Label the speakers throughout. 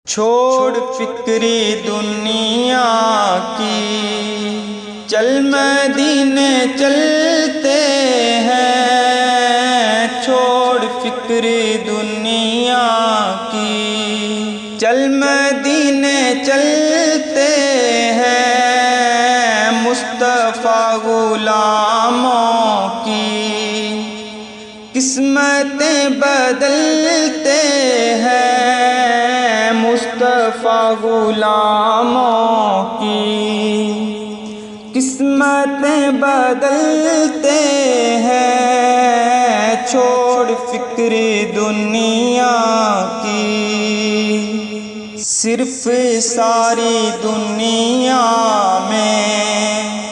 Speaker 1: چھوڑ فکری دنیا کی، چل مدینے چلتے ہیں۔ چھوڑ فکری دنیا کی، چل مدینے چلتے ہیں۔ مصطفیٰ غلاموں کی قسمتیں بدلتے ہیں۔ مصطفیٰ غلاموں کی قسمتیں بدلتے ہیں۔ چھوڑ فکری دنیا کی، صرف ساری دنیا میں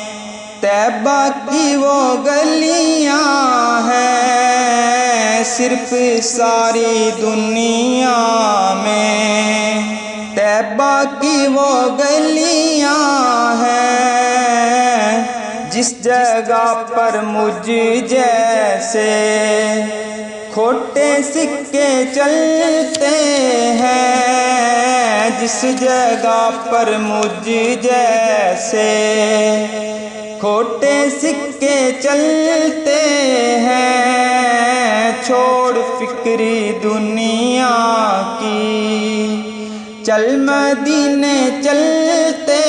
Speaker 1: طیبہ کی وہ گلیاں ہیں۔ صرف ساری دنیا میں طیبہ کی وہ گلیاں ہیں، جس جگہ پر مجھ جیسے کھوٹے سکے چلتے ہیں۔ جس جگہ پر مجھ جیسے کھوٹے سکے چلتے ہیں۔ چھوڑ فکری دنیا کی، چل مدینے چلتے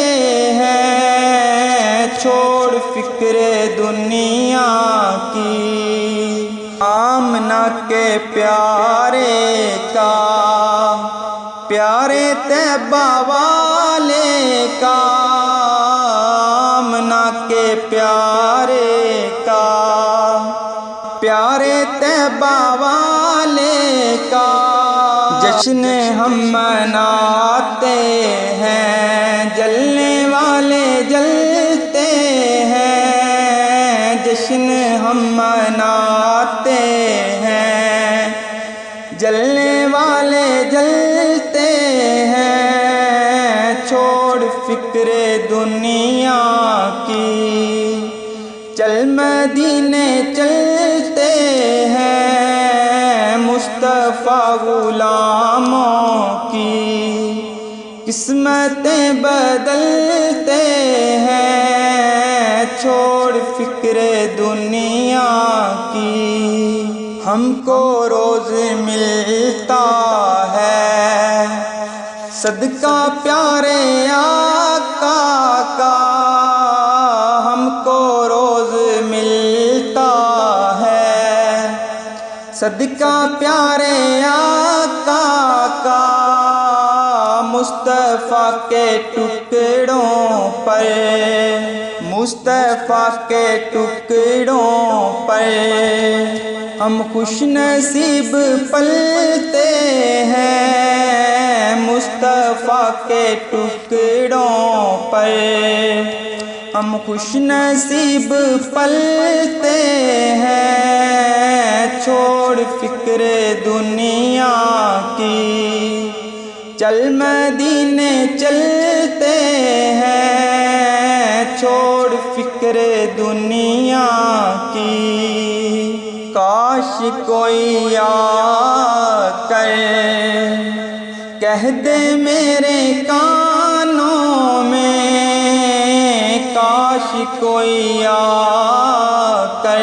Speaker 1: ہیں۔ چھوڑ فکر دنیا کی، آمنہ کے پیارے کا، پیارے طیبہ والے کا، آمنہ کے پیارے کا، پیارے طیبہ والے کا جشن ہم مناتے ہیں۔ جلنے والے جلتے ہیں، جشن ہم مناتے ہیں۔ جلنے والے جلتے ہیں۔ چھوڑ فکر دنیا کی، چل مدینے چلتے ہیں۔ مصطفیٰ غلاموں کی قسمتیں بدلتے ہیں۔ چھوڑ فکر دنیا کی، ہم کو روز ملتا ہے صدقہ پیارے آقا کا۔ ہم کو روز ملتا ہے صدقہ پیارے آقا کا۔ مصطفیٰ کے ٹکڑوں پر، مصطفیٰ کے ٹکڑوں پر ہم خوش نصیب پلتے ہیں۔ مصطفیٰ کے ٹکڑوں پر ہم خوش نصیب پلتے ہیں۔ چھوڑ فکر دنیا کی، چل مدینے چلتے ہیں۔ چھوڑ فکر دنیا کی، کاش کوئی آ کر کہہ دے میرے کانوں میں، کاش کوئی آ کر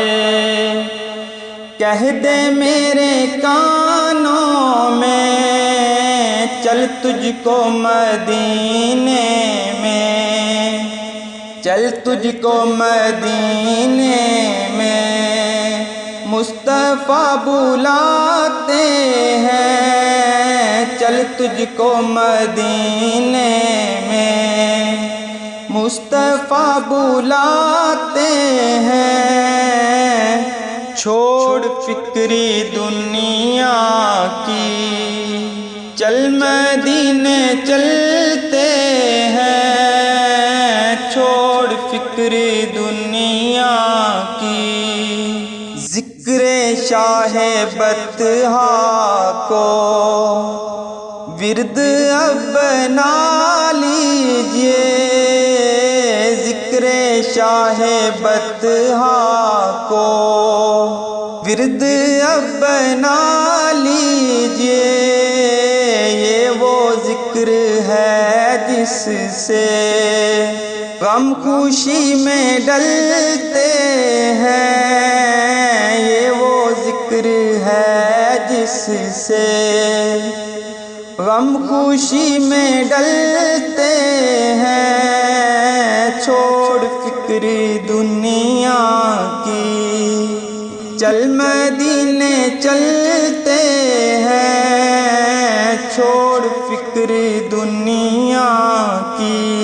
Speaker 1: کہہ دے میرے کانوں میں، چل تجھ کو مدینے میں، چل تجھ کو مدینے میں مصطفیٰ بلاتے ہیں۔ چل تجھ کو مدینے میں مصطفیٰ بلاتے ہیں۔ چھوڑ فکری دنیا کی، چل مدینے چلتے ہیں۔ چھوڑ فکری دنیا کی، ذکر شاہ بطحا کو ورد اب بنا لیجئے۔ ذکر شاہ بطحا کو ورد اب بنا لیجئے۔ یہ وہ ذکر ہے جس سے غم خوشی میں ڈلتے ہیں، یہ وہ ذکر ہے جس سے غم خوشی میں ڈلتے ہیں، چھوڑ فکر دنیا کی چل مدینے چلتے ہیں، چھوڑ فکر دنیا کی